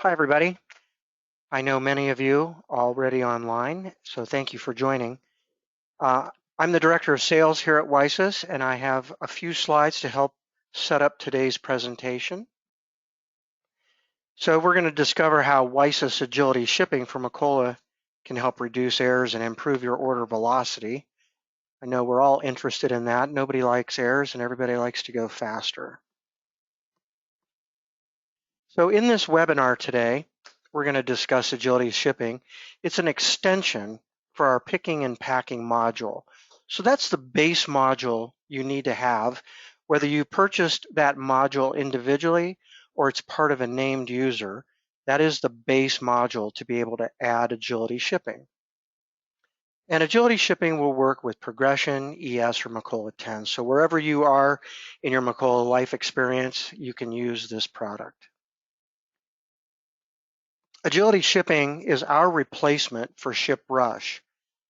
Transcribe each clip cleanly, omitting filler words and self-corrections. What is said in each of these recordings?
Hi, everybody. I know many of you already online, so thank you for joining. I'm the Director of Sales here at WiSys, and I have a few slides to help set up today's presentation. So we're going to discover how WiSys Agility Shipping from Macola can help reduce errors and improve your order velocity. I know we're all interested in that. Nobody likes errors, and everybody likes to go faster. So in this webinar today, we're going to discuss Agility Shipping. It's an extension for our picking and packing module. So that's the base module you need to have, whether you purchased that module individually or it's part of a named user. That is the base module to be able to add Agility Shipping. And Agility Shipping will work with Progression, ES, or Macola 10. So wherever you are in your Macola life experience, you can use this product. Agility Shipping is our replacement for ShipRush.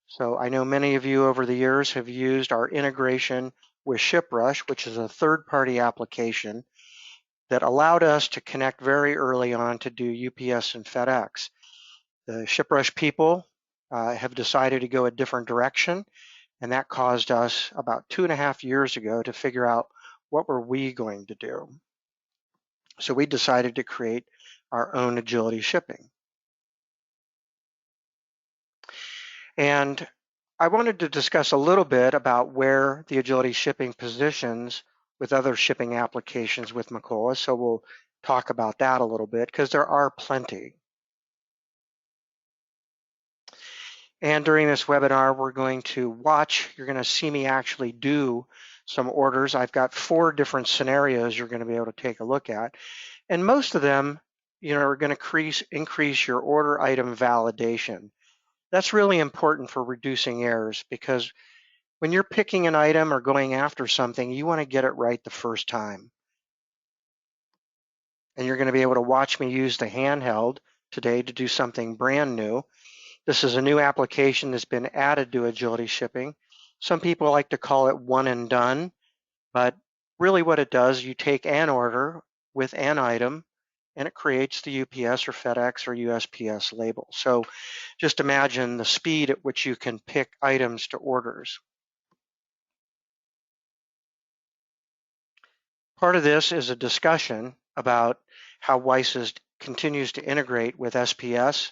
So I know many of you over the years have used our integration with ShipRush, which is a third-party application that allowed us to connect very early on to do UPS and FedEx. The ShipRush people have decided to go a different direction, and that caused us about 2.5 years ago to figure out what were we going to do. So we decided to create our own Agility Shipping. And I wanted to discuss a little bit about where the Agility Shipping positions with other shipping applications with Macola. So we'll talk about that a little bit because there are plenty. And during this webinar, we're going to watch, you're going to see me actually do some orders. I've got 4 different scenarios you're going to be able to take a look at. And most of them, are going to increase your order item validation. That's really important for reducing errors because when you're picking an item or going after something, you want to get it right the first time. And you're going to be able to watch me use the handheld today to do something brand new. This is a new application that's been added to Agility Shipping. Some people like to call it one and done, but really what it does, you take an order with an item and it creates the UPS or FedEx or USPS label. So just imagine the speed at which you can pick items to orders. Part of this is a discussion about how WiSys continues to integrate with SPS,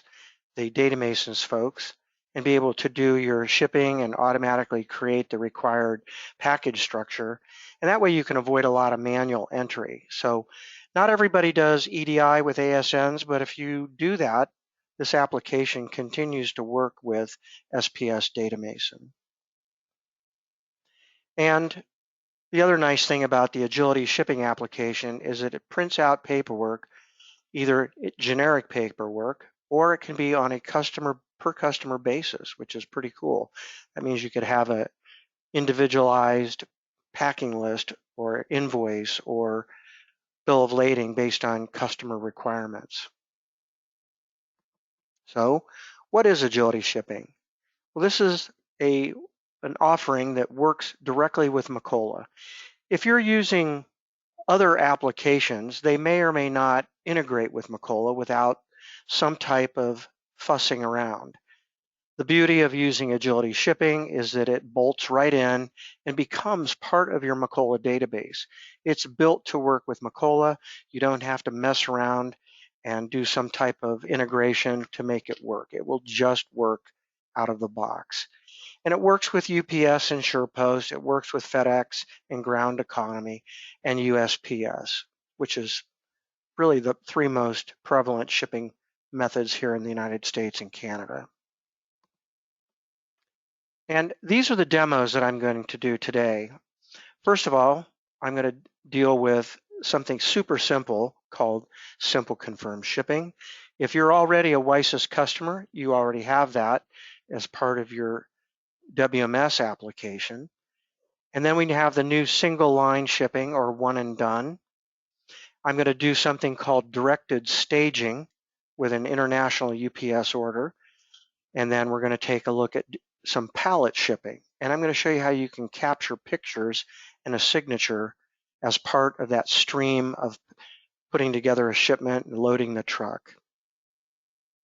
the Data Masons folks, and be able to do your shipping and automatically create the required package structure. And that way you can avoid a lot of manual entry. So not everybody does EDI with ASNs, but if you do that, this application continues to work with SPS Data Mason. And the other nice thing about the Agility Shipping application is that it prints out paperwork, either generic paperwork, or it can be on a customer per customer basis, which is pretty cool. That means you could have an individualized packing list or invoice or bill of lading based on customer requirements. So what is Agility Shipping? Well, this is an offering that works directly with Macola. If you're using other applications, they may or may not integrate with Macola without some type of fussing around. The beauty of using Agility Shipping is that it bolts right in and becomes part of your Macola database. It's built to work with Macola. You don't have to mess around and do some type of integration to make it work. It will just work out of the box. And it works with UPS and SurePost. It works with FedEx and Ground Economy and USPS, which is really the 3 most prevalent shipping methods here in the United States and Canada. And these are the demos that I'm going to do today. First of all, I'm going to deal with something super simple called Simple Confirm Shipping. If you're already a WiSys customer, you already have that as part of your WMS application. And then we have the new single line shipping or one and done. I'm going to do something called directed staging with an international UPS order. And then we're going to take a look at some pallet shipping. And I'm going to show you how you can capture pictures and a signature as part of that stream of putting together a shipment and loading the truck.